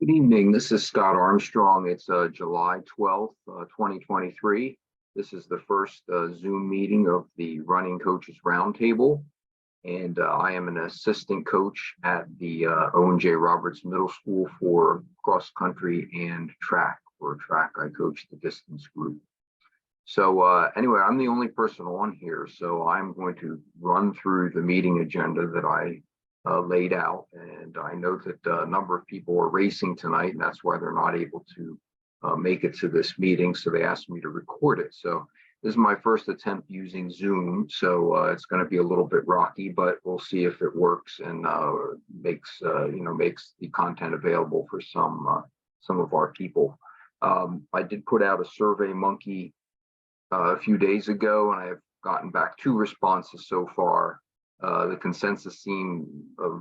Good evening. This is Scott Armstrong. It's July 12th, 2023. This is the first Zoom meeting of the Running Coaches Roundtable, and I am an assistant coach at the Owen J. Roberts Middle School for cross country and track. For track, I coach the distance group. So anyway, I'm the only person on here, so I'm going to run through the meeting agenda that I laid out, and I know that a number of people are racing tonight, and that's why they're not able to make it to this meeting, so they asked me to record it. So this is my first attempt using Zoom, so it's going to be a little bit rocky, but we'll see if it works and makes the content available for some of our people. I did put out a Survey Monkey a few days ago, and I have gotten back 2 responses so far. The consensus seem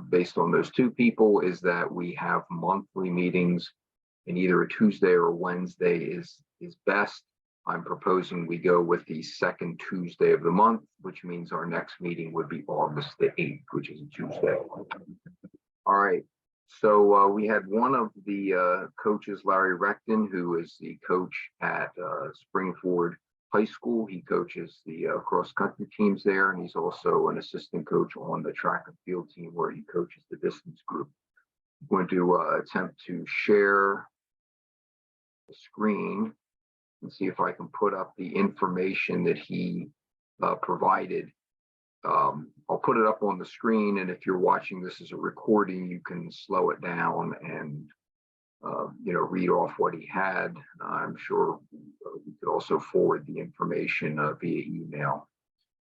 based on those 2 people is that we have monthly meetings, and either a Tuesday or a Wednesday is best. I'm proposing we go with the second Tuesday of the month, which means our next meeting would be August the 8th, which is a Tuesday. All right. So we had one of the coaches, Larry Recton, who is the coach at Springford High School. He coaches the cross country teams there, and he's also an assistant coach on the track and field team where he coaches the distance group. I'm going to attempt to share the screen and see if I can put up the information that he provided. I'll put it up on the screen, and if you're watching this as a recording, you can slow it down and read off what he had. I'm sure we could also forward the information via email.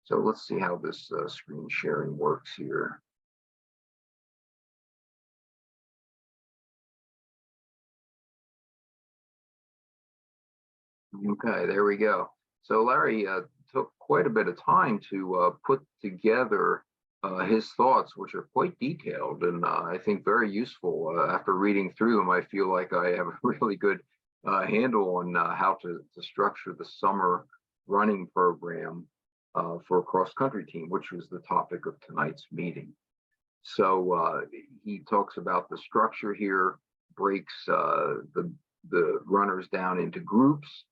So let's see how this screen sharing works here. Okay, there we go. So Larry took quite a bit of time to put together his thoughts, which are quite detailed and I think very useful. After reading through them, I feel like I have a really good handle on how to structure the summer running program for a cross-country team, which was the topic of tonight's meeting. So he talks about the structure here, breaks the runners down into groups,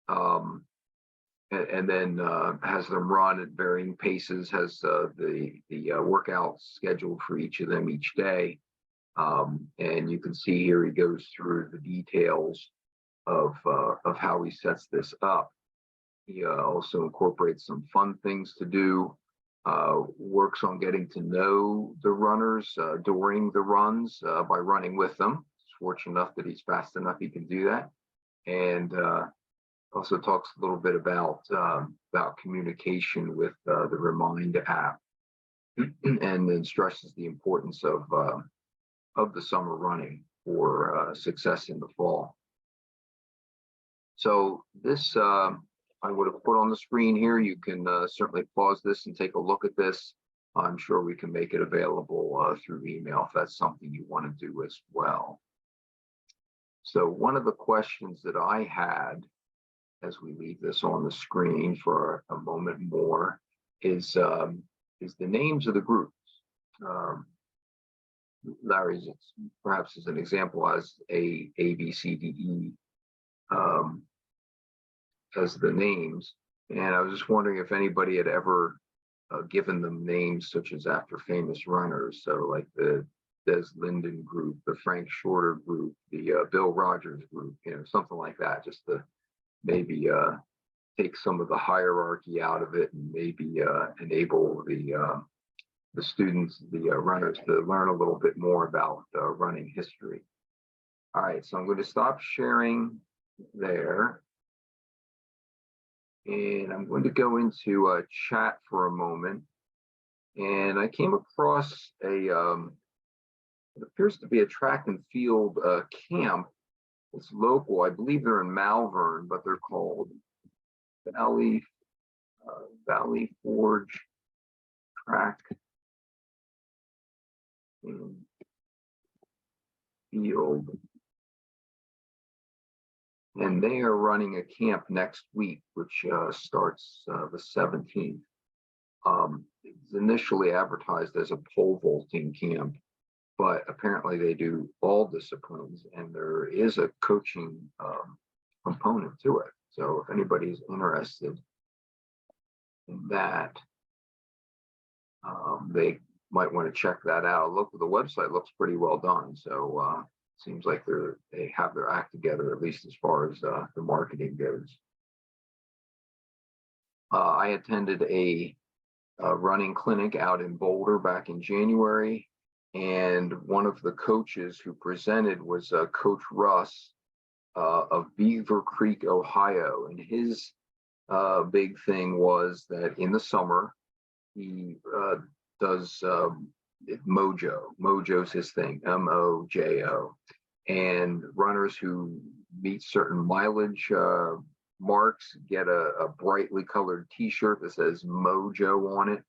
and then has them run at varying paces, has the workouts scheduled for each of them each day. And you can see here he goes through the details of how he sets this up. He also incorporates some fun things to do, works on getting to know the runners during the runs by running with them. He's fortunate enough that he's fast enough he can do that. And also talks a little bit about communication with the Remind app, and then stresses the importance of the summer running for success in the fall. So this I would have put on the screen here. You can certainly pause this and take a look at this. I'm sure we can make it available through email if that's something you want to do as well. So one of the questions that I had as we leave this on the screen for a moment more is the names of the groups. Larry's perhaps as an example as A, B, C, D, E as the names. And I was just wondering if anybody had ever given them names such as after famous runners. So like the Des Linden group, the Frank Shorter group, the Bill Rogers group, something like that, just to maybe take some of the hierarchy out of it and maybe enable the students, the runners, to learn a little bit more about running history. All right, so I'm going to stop sharing there. And I'm going to go into a chat for a moment. And I came across it appears to be a track and field camp. It's local. I believe they're in Malvern, but they're called Valley Forge Track and Field. And they are running a camp next week, which starts the 17th. It's initially advertised as a pole vaulting camp, but apparently they do all disciplines, and there is a coaching component to it. So if anybody's interested in that, they might want to check that out. Look, the website looks pretty well done. So seems like they have their act together, at least as far as the marketing goes. I attended a running clinic out in Boulder back in January, and one of the coaches who presented was Coach Russ of Beaver Creek, Ohio, and his big thing was that in the summer he does Mojo. Mojo's his thing, MOJO, and runners who meet certain mileage marks get a brightly colored T-shirt that says Mojo on it.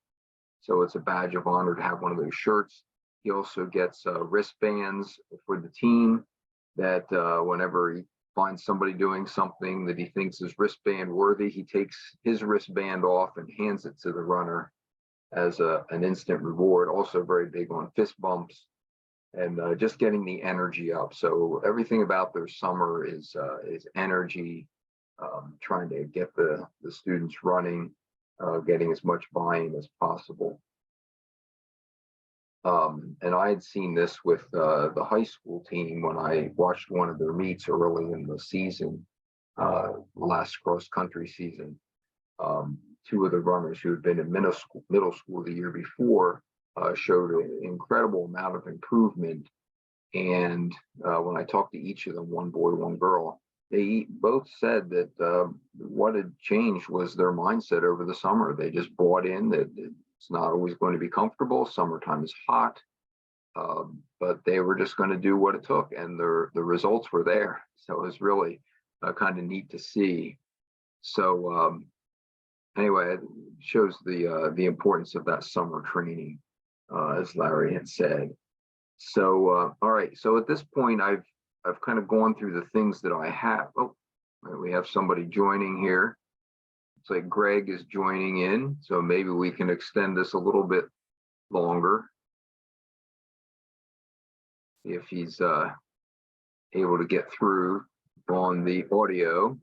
So it's a badge of honor to have one of those shirts. He also gets wristbands for the team that whenever he finds somebody doing something that he thinks is wristband worthy, he takes his wristband off and hands it to the runner as an instant reward. Also very big on fist bumps and just getting the energy up. So everything about their summer is energy, trying to get the students running, getting as much buy-in as possible. And I had seen this with the high school team when I watched one of their meets early in the season, last cross-country season. Two of the runners who had been in middle school the year before showed an incredible amount of improvement. And when I talked to each of them, one boy, one girl, they both said that what had changed was their mindset over the summer. They just bought in that it's not always going to be comfortable. Summertime is hot, but they were just going to do what it took, and the results were there. So it was really kind of neat to see. So anyway, it shows the importance of that summer training, as Larry had said. So all right. So at this point, I've kind of gone through the things that I have. Oh, we have somebody joining here. It's like Greg is joining in, so maybe we can extend this a little bit longer. See if he's able to get through on the audio.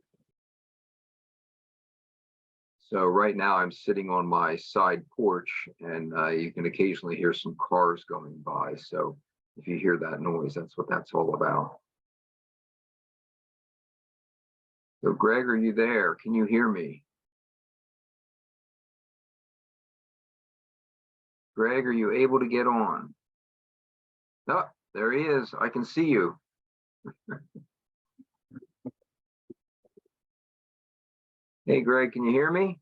So right now I'm sitting on my side porch, and you can occasionally hear some cars going by. So if you hear that noise, that's what that's all about. So Greg, are you there? Can you hear me? Greg, are you able to get on? Oh, there he is. I can see you. Hey, Greg, can you hear me?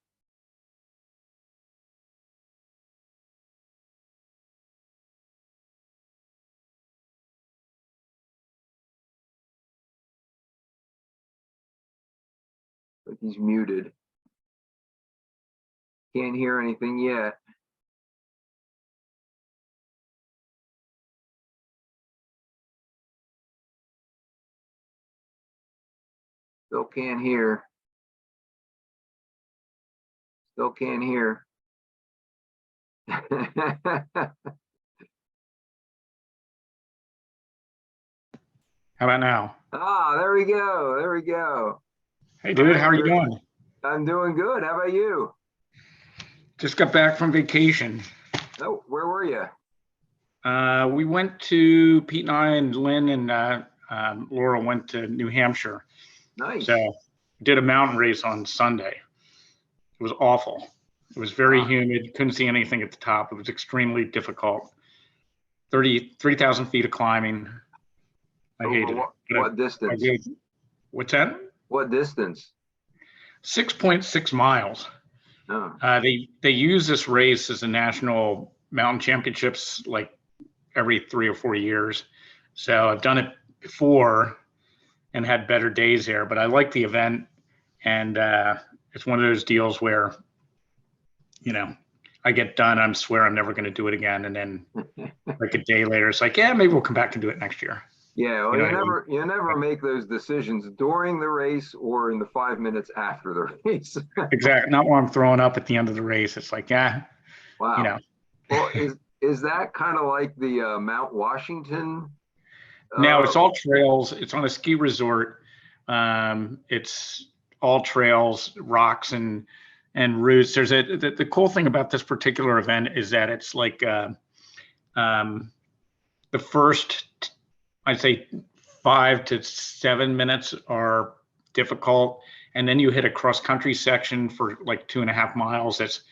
But he's muted. Can't hear anything yet. Still can't hear. Still can't hear. How about now? Ah, there we go. There we go. Hey, dude, how are you doing? I'm doing good. How about you? Just got back from vacation. Oh, where were you? We went to Pete and I and Lynn and Laura went to New Hampshire. Nice. So did a mountain race on Sunday. It was awful. It was very humid. Couldn't see anything at the top. It was extremely difficult. 3,000 feet of climbing. I hated it. What distance? What's that? What distance? 6.6 miles. Oh. They use this race as a national mountain championships like every 3 or 4 years. So I've done it before and had better days there, but I like the event. And it's one of those deals where, you know, I get done, I swear I'm never going to do it again. And then like a day later, it's like, yeah, maybe we'll come back and do it next year. Yeah, well, you never make those decisions during the race or in the 5 minutes after the race. Exactly. Not while I'm throwing up at the end of the race. It's like, yeah, wow. You know. Well, is that kind of like the Mount Washington? Now Uh, it's all trails. It's on a ski resort. It's all trails, rocks, and routes. There's the cool thing about this particular event is that it's like um, the first, I'd say, 5 to 7 minutes are difficult, and then you hit a cross country section for like 2.5 miles. That's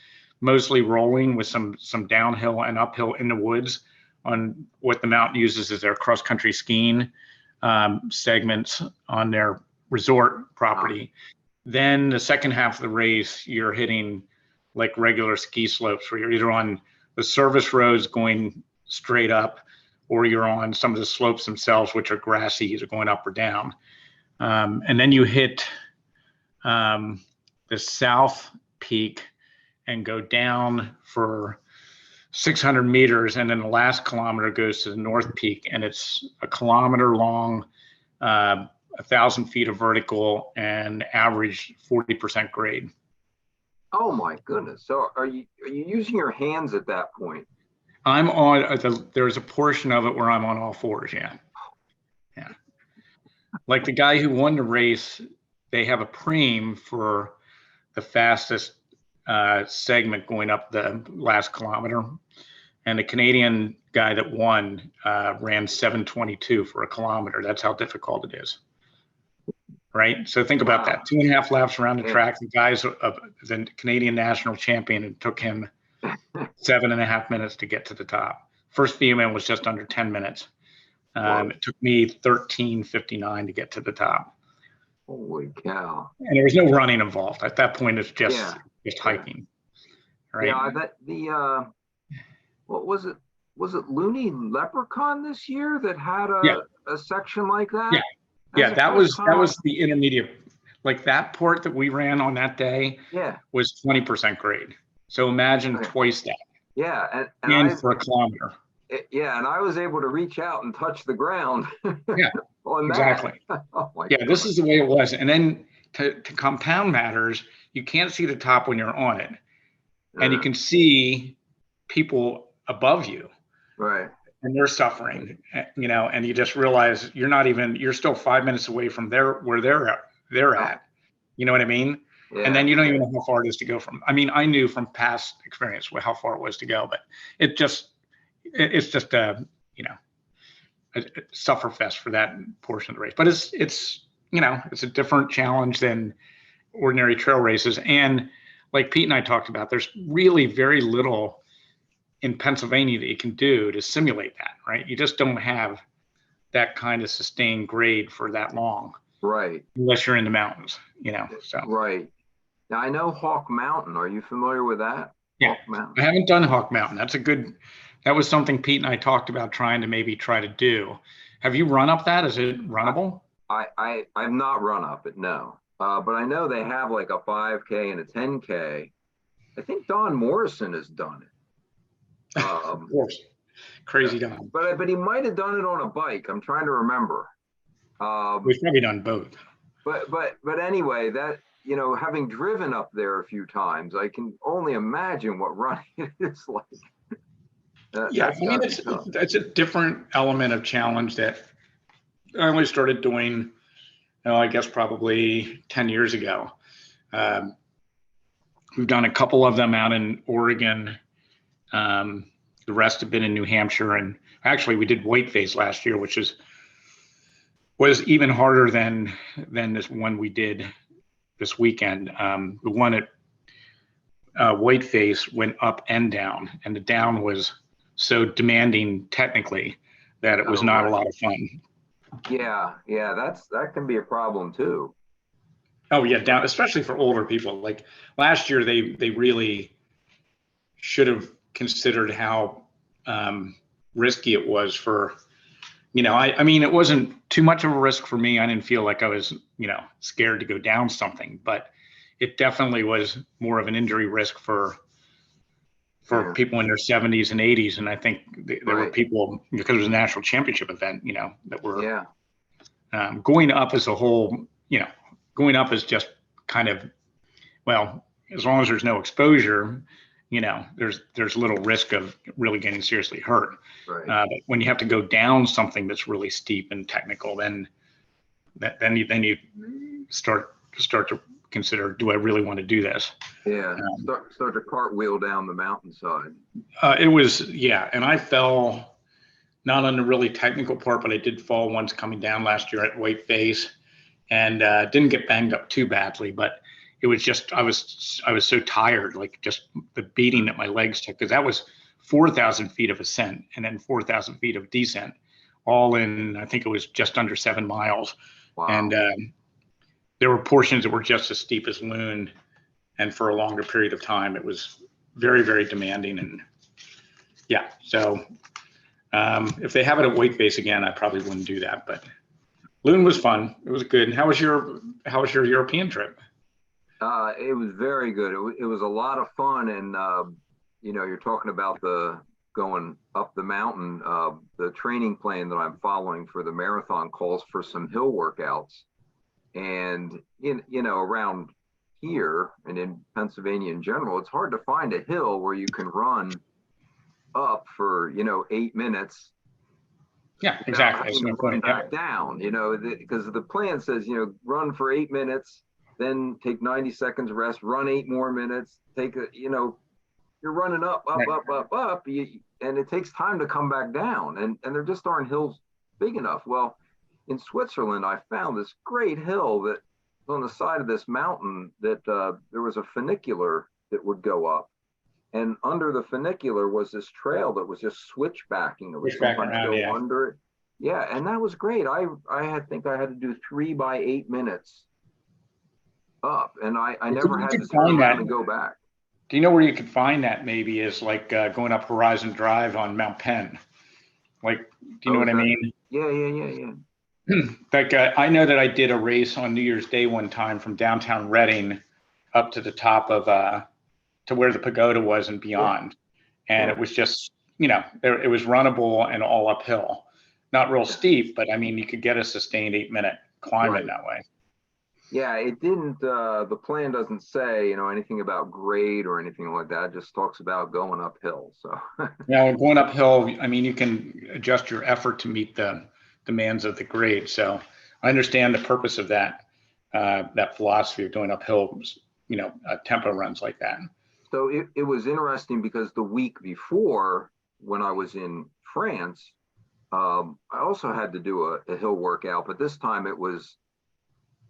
mostly rolling with some downhill and uphill in the woods on what the mountain uses as their cross country skiing segments on their resort property. Then the second half of the race, you're hitting like regular ski slopes where you're either on the service roads going straight up, or you're on some of the slopes themselves, which are grassy, either going up or down. And then you hit the south peak and go down for 600 meters. And then the last kilometer goes to the north peak, and it's a kilometer long, 1,000 feet of vertical, and average 40% grade. oh my goodness! So are you using your hands at that point? I'm on there's a portion of it where I'm on all fours. Yeah. Yeah. Like the guy who won the race, they have a preem for the fastest segment going up the last kilometer. And the Canadian guy that won ran 7:22 for a kilometer. That's how difficult it is. Right. So think about that. 2.5 laps around the track. The guy's the Canadian national champion. It took him 7.5 minutes to get to the top. First female was just under 10 minutes. It took me 13:59 to get to the top. Holy cow! And there was no running involved. At that point, it's just hiking. Right. Yeah, that what was it? Was it Looney Leprechaun this year that had a section like that? Yeah. Yeah, that was the intermediate. Like that port that we ran on that day was 20% grade. So imagine twice that. Yeah, and for a kilometer. And I was able to reach out and touch the ground. Yeah, on exactly. Oh my God. This is the way it was. And then to compound matters, you can't see the top when you're on it, and you can see people above you. Right. And they're suffering, and you just realize you're still 5 minutes away from where they're at. You know what I mean? Yeah. And then you don't even know how far it is to go from. I mean, I knew from past experience how far it was to go, but it's just a sufferfest for that portion of the race. But it's a different challenge than ordinary trail races. And like Pete and I talked about, there's really very little in Pennsylvania that you can do to simulate that, right? You just don't have that kind of sustained grade for that long, right? Unless you're in the mountains, So right. Now I know Hawk Mountain. Are you familiar with that? Yeah, I haven't done Hawk Mountain. That was something Pete and I talked about trying to do. Have you run up that? Is it runnable? I've not run up it, no. But I know they have like a 5K and a 10K. I think Don Morrison has done it. Of course, crazy Don. But he might have done it on a bike. I'm trying to remember. We've probably done both. But anyway, that having driven up there a few times, I can only imagine what running is like. It's a different element of challenge that I only started doing, I guess probably 10 years ago. We've done a couple of them out in Oregon. The rest have been in New Hampshire, and actually we did Whiteface last year, which was even harder than this one we did this weekend. The one at Whiteface went up and down, and the down was so demanding technically that it was not a lot of fun. Yeah, that can be a problem too. Oh yeah, down, especially for older people. Like last year, they really should have considered how risky it was for, I mean, it wasn't too much of a risk for me. I didn't feel like I was, scared to go down something, but it definitely was more of an injury risk for people in their 70s and 80s. And I think there were people, because it was a national championship event, that were going up as a whole, going up is just kind of, well, as long as there's no exposure, there's little risk of really getting seriously hurt. Right. But when you have to go down something that's really steep and technical, then you start to consider, do I really want to do this? Yeah. Start to cartwheel down the mountainside. It was, yeah. And I fell not on the really technical part, but I did fall once coming down last year at White Face, and didn't get banged up too badly, but it was just, I was so tired, like just the beating that my legs took, because that was 4,000 feet of ascent and then 4,000 feet of descent, all in, I think it was just under 7 miles. Wow. And there were portions that were just as steep as Loon, and for a longer period of time. It was very, very demanding. And yeah, so if they have it at White Face again, I probably wouldn't do that, but Loon was fun. It was good. How was your European trip? It was very good. It was a lot of fun. And, you're talking about the going up the mountain. The training plan that I'm following for the marathon calls for some hill workouts. And, around here and in Pennsylvania in general, it's hard to find a hill where you can run up for, 8 minutes. Yeah, exactly. That's my Run point. back down, because the plan says, run for 8 minutes, then take 90 seconds rest, run 8 more minutes, you're running up, and it takes time to come back down. And there just aren't hills big enough. Well, in Switzerland, I found this great hill that was on the side of this mountain that there was a funicular that would go up. And under the funicular was this trail that was just switchbacking. It was sometimes go under it. Yeah, and that was great. I think I had to do 3 by 8 minutes up, and I never had to turn around and go back. Do you know where you could find that? Maybe is like going up Horizon Drive on Mount Penn. Like, do you know what I mean? Yeah. Like I know that I did a race on New Year's Day one time from downtown Reading up to the top of to where the pagoda was and beyond. Yeah. And it was just, it was runnable and all uphill. Not real steep, but I mean, you could get a sustained 8-minute climb in that way. Yeah, it didn't, the plan doesn't say, anything about grade or anything like that. It just talks about going uphill. So yeah, going uphill, I mean, you can adjust your effort to meet the demands of the grade. So I understand the purpose of that philosophy of going uphill, tempo runs like that. So it was interesting because the week before, when I was in France, I also had to do a hill workout, but this time it was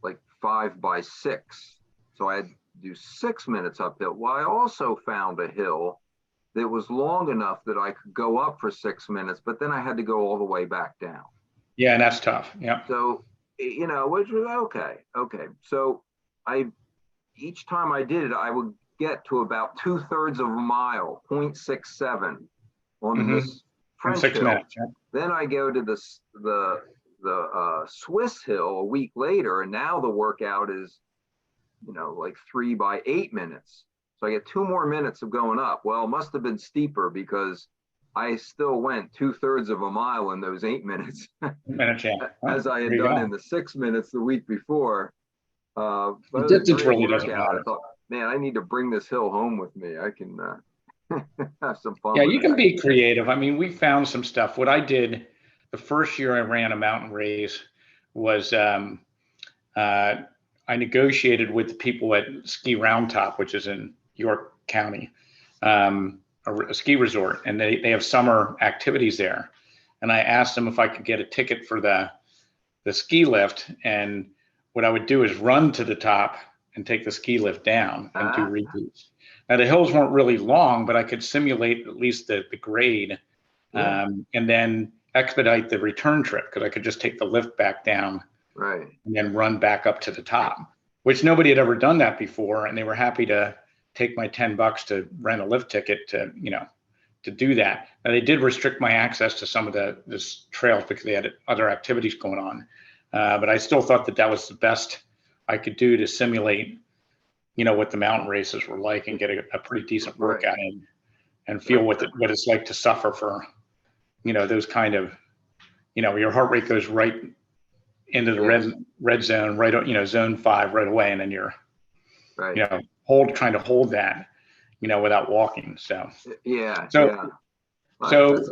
like 5 by 6. So I had to do 6 minutes uphill. Well, I also found a hill that was long enough that I could go up for 6 minutes, but then I had to go all the way back down. Yeah, and that's tough. Yeah. So, which was okay. So each time I did it, I would get to about 2/3 of a mile, 0.67 on this French hill. 6 minutes. Yeah. Then I go to the Swiss hill a week later, and now the workout is, like 3 by 8 minutes. So I get 2 more minutes of going up. Well, it must have been steeper because I still went 2/3 of a mile in those 8 minutes, as I had done in the 6 minutes the week before. But the distance really doesn't matter. I thought, man, I need to bring this hill home with me. I can have some fun. Yeah, you can be creative. I mean, we found some stuff. What I did the first year I ran a mountain race was I negotiated with the people at Ski Roundtop, which is in York County, a ski resort, and they have summer activities there. And I asked them if I could get a ticket for the ski lift, and what I would do is run to the top and take the ski lift down and do repeats. Now the hills weren't really long, but I could simulate at least the grade, and then expedite the return trip because I could just take the lift back down, right, and then run back up to the top, which nobody had ever done that before, and they were happy to take my $10 to rent a lift ticket to do that. Now they did restrict my access to some of this trails because they had other activities going on, but I still thought that was the best I could do to simulate, what the mountain races were like and get a pretty decent workout in and feel what it's like to suffer for, those kind of, your heart rate goes right into the red zone, right, zone 5 right away. And then you're, trying to hold that. without walking. So, Yeah, so, yeah. so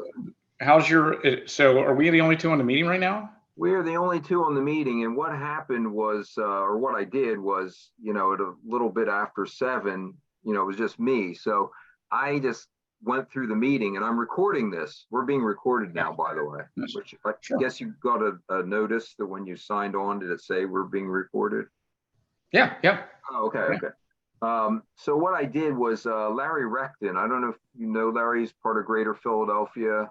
so are we the only two on the meeting right now? We're the only two on the meeting, and what happened was, or what I did was, at a little bit after 7, it was just me. So I just went through the meeting, and I'm recording this. We're being recorded now, by the way, Yes. which I Sure. guess you got a notice that when you signed on, did it say we're being recorded? Yeah. Yeah. Oh, okay, Yeah. okay. So what I did was Larry Recton. I don't know if you know Larry's part of Greater Philadelphia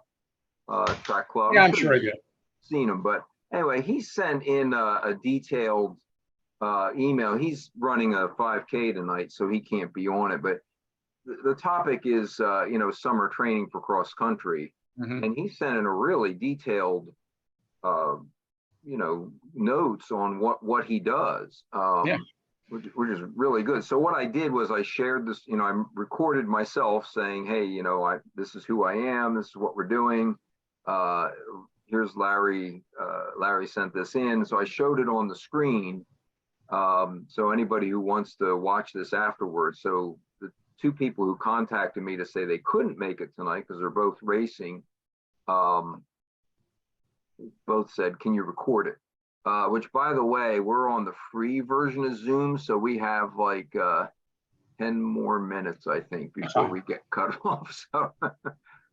Track Club. Yeah, I'm I'm sure sure I you've do. seen him, but anyway, he sent in a detailed email. He's running a 5K tonight, so he can't be on it. But the topic is, summer training for cross country, Hmm. and he sent in a really detailed, uh, notes on what he does. Yeah. Which is really good. So what I did was I shared this, I recorded myself saying, hey, this is who I am. This is what we're doing. Here's Larry. Larry sent this in. So I showed it on the screen. So anybody who wants to watch this afterwards. So the two people who contacted me to say they couldn't make it tonight because they're both racing, both said, can you record it? Which, by the way, we're on the free version of Zoom, so we have like 10 more minutes, I think, before we get cut off. So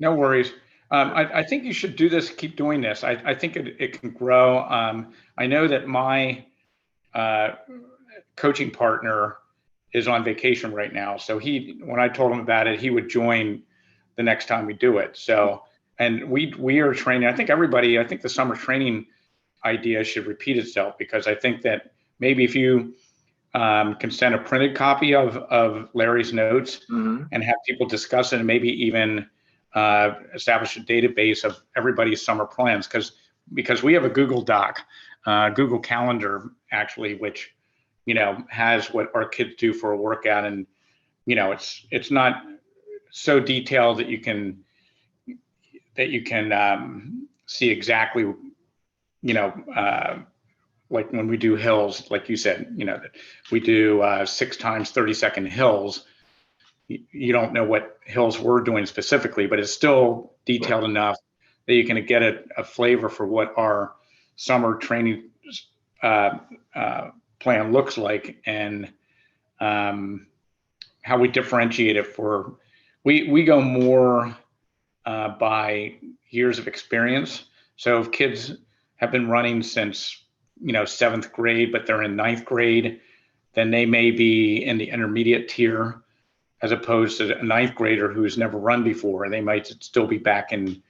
No worries. I think you should do this, keep doing this. I think it can grow. I know that my coaching partner is on vacation right now. So when I told him about it, he would join the next time we do it. So, and we are training, I think the summer training idea should repeat itself, because I think that maybe if you can send a printed copy of Larry's notes and have people discuss it, and maybe even establish a database of everybody's summer plans, because we have a Google Doc, Google Calendar actually, which has what our kids do for a workout, and it's not so detailed that you can see exactly like when we do hills, like you said, that we do 6 times 30-second hills. You don't know what hills we're doing specifically, but it's still detailed enough that you can get a flavor for what our summer training plan looks like, and how we differentiate it we go more by years of experience. So if kids have been running since 7th grade, but they're in 9th grade, then they may be in the intermediate tier, as opposed to a 9th grader who's never run before. They might still be back in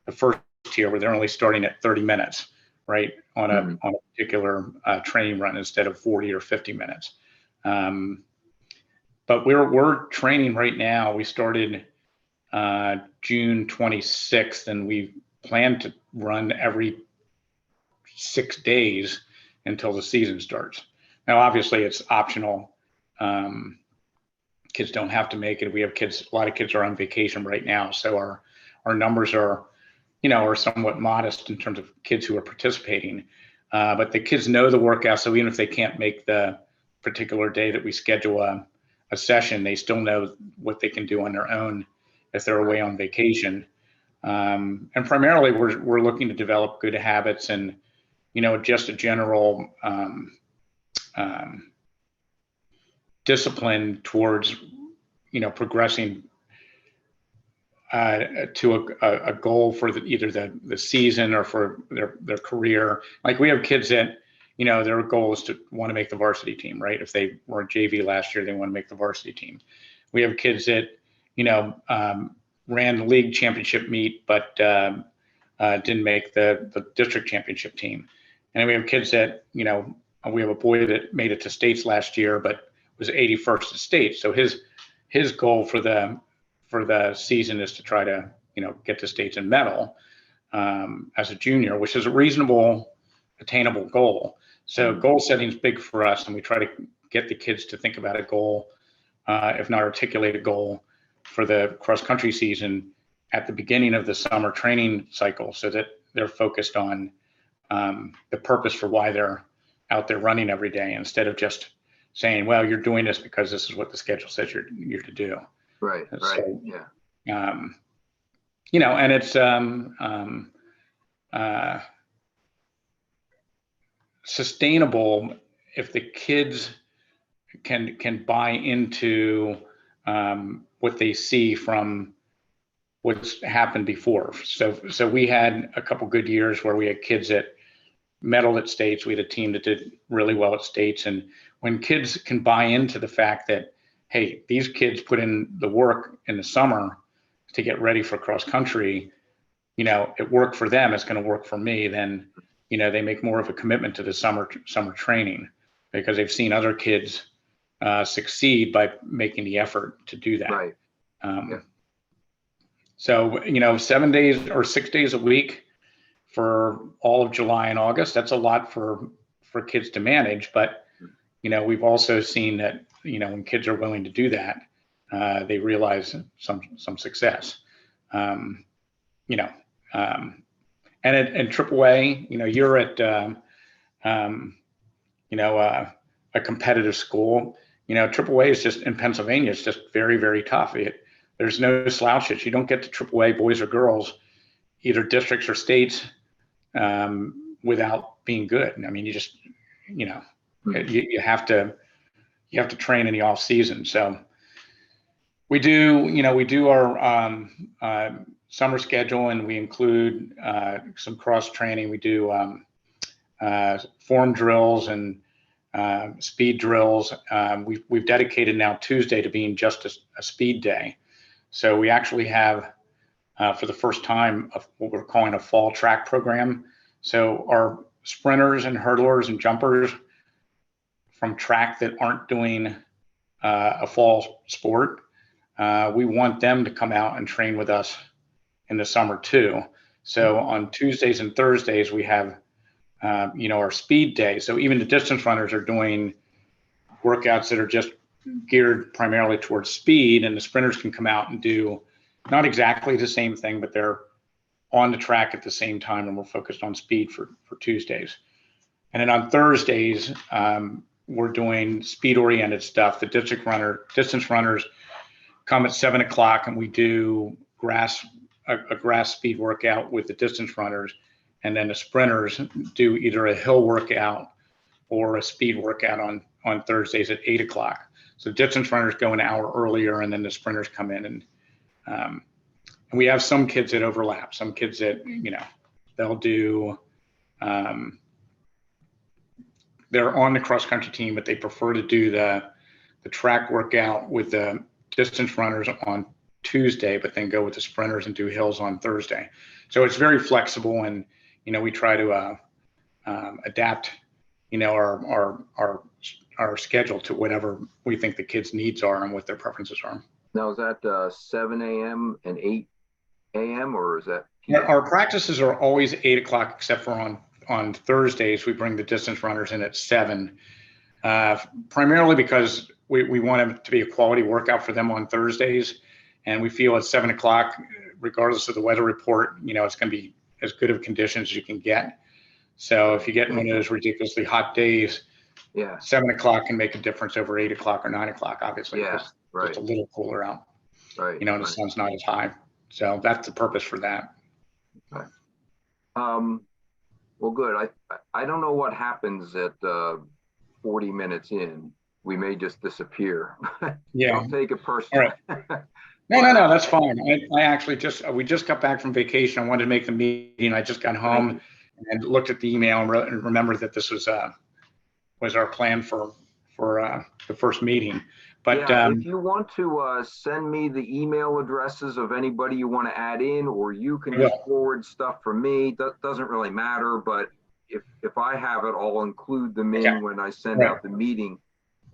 the first tier where they're only starting at 30 minutes, right, on a particular training run instead of 40 or 50 minutes. But we're training right now. We started June 26th, and we plan to run every 6 days until the season starts. Now, obviously, it's optional. Kids don't have to make it. We have kids. A lot of kids are on vacation right now, so our numbers are somewhat modest in terms of kids who are participating. But the kids know the workout, so even if they can't make the particular day that we schedule a session, they still know what they can do on their own if they're away on vacation. And primarily, we're looking to develop good habits and just a general discipline towards progressing to a goal for either the season or for their career. Like we have kids that their goal is to want to make the varsity team, right? If they were JV last year, they want to make the varsity team. We have kids that ran the league championship meet, but didn't make the district championship team. And we have kids that we have a boy that made it to states last year, but was 81st at state. So his goal for the season is to try to get to states and medal as a junior, which is a reasonable, attainable goal. So goal setting is big for us, and we try to get the kids to think about a goal, if not articulate a goal, for the cross country season at the beginning of the summer training cycle, so that they're focused on the purpose for why they're out there running every day, instead of just saying, well, you're doing this because this is what the schedule says you're to do. Right. So, Yeah. And it's sustainable if the kids can buy into what they see from what's happened before. So we had a couple good years where we had kids that medaled at states. We had a team that did really well at states. And when kids can buy into the fact that, hey, these kids put in the work in the summer to get ready for cross country, it worked for them, it's going to work for me, then, they make more of a commitment to the summer training because they've seen other kids succeed by making the effort to do that. Right. Yeah. So, 7 days or 6 days a week for all of July and August, that's a lot for kids to manage. But, we've also seen that, when kids are willing to do that, they realize some success. And at AAA, you're at, a competitive school. AAA is just in Pennsylvania. It's just very, very tough. There's no slouches. You don't get to AAA, boys or girls, either districts or states, without being good. I mean, you just, you have to train in the off season. So we do our summer schedule, and we include some cross training. We do form drills and speed drills. We've dedicated now Tuesday to being just a speed day. So we actually have, for the first time, what we're calling a fall track program. So our sprinters and hurdlers and jumpers from track that aren't doing a fall sport, we want them to come out and train with us in the summer too. So on Tuesdays and Thursdays, we have, our speed day. So even the distance runners are doing workouts that are just geared primarily towards speed, and the sprinters can come out and do not exactly the same thing, but they're on the track at the same time, and we're focused on speed for Tuesdays. And then on Thursdays, we're doing speed oriented stuff. The distance runners come at 7 o'clock, and we do a grass speed workout with the distance runners. And then the sprinters do either a hill workout or a speed workout on Thursdays at 8 o'clock. So distance runners go an hour earlier, and then the sprinters come in. And we have some kids that overlap. Some kids that, they'll do, they're on the cross country team, but they prefer to do the track workout with the distance runners on Tuesday, but then go with the sprinters and do hills on Thursday. So it's very flexible, and we try to adapt our schedule to whatever we think the kids' needs are and what their preferences are. Now, is that 7 a.m. and 8 a.m. or is that PM? Our practices are always 8 o'clock, except for on Thursdays we bring the distance runners in at 7, primarily because we want it to be a quality workout for them on Thursdays. And we feel at 7 o'clock, regardless of the weather report, it's going to be as good of conditions as you can get. So if you get one of those ridiculously hot days, 7 o'clock can make a difference over 8 o'clock or 9 o'clock, obviously. Yeah, right. It's a little cooler out, right? And the sun's not as high. So that's the purpose for that. Okay. Well, good. I don't know what happens at 40 minutes in. We may just disappear. Yeah. Don't take it personally. All right. No, that's fine. I actually we just got back from vacation. I wanted to make the meeting. I just got home and looked at the email and remembered that this was our plan for the first meeting. But if you want to send me the email addresses of anybody you want to add in, or you can just forward stuff from me. That doesn't really matter. But if I have it, I'll include them in when I send out the meeting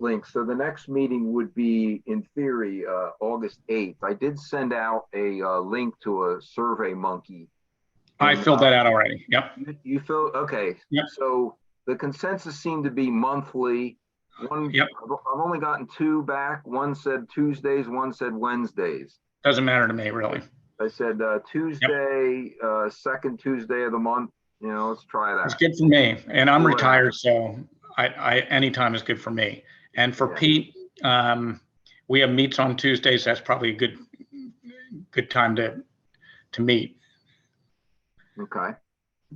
link. So the next meeting would be, in theory, August 8th. I did send out a link to a Survey Monkey. I filled that out already. Yep. You fill okay. Yep. So the consensus seemed to be monthly. I've only gotten 2 back. One said Tuesdays, one said Wednesdays. Doesn't matter to me, really. I said Tuesday, second Tuesday of the month. Let's try that. It's good for me, and I'm retired, so I anytime is good for me. And for Pete, we have meets on Tuesdays. That's probably a good time to meet Okay,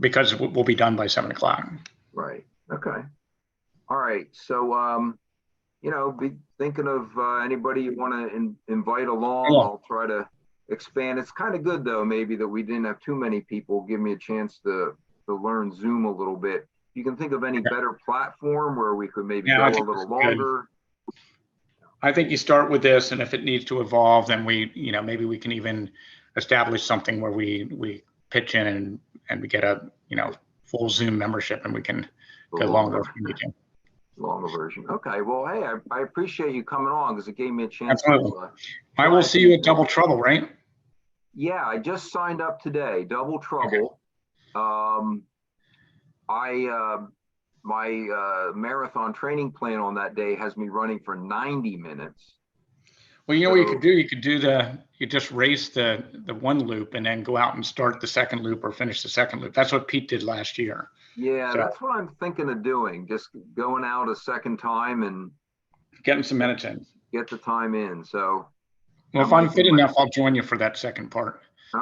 because we'll be done by 7 o'clock. right. Okay. All right. So, be thinking of anybody you want to invite along. Yeah. I'll try to expand. It's kind of good though, maybe that we didn't have too many people give me a chance to learn Zoom a little bit. You can think of any better platform where we could maybe Yeah, I go a think little that's good. longer? I think you start with this, and if it needs to evolve, then maybe we can even establish something where we pitch in and we get a full Zoom membership, and we can The go longer if we need to. longer version. Okay. Well, hey, I appreciate you coming on because it gave me a chance Absolutely. to. I will see you at Double Trouble, right? Yeah, I just signed up today. Double Trouble. Okay. My marathon training plan on that day has me running for 90 minutes. Well, what you could do? You just race the one loop and then go out and start the second loop or finish the second loop. That's what Pete did last year. Yeah, So, that's what I'm thinking of doing. Just going out a second time and getting some minutes in. get the time in. So, Well, if I'm fit enough, I'll join you for that second part.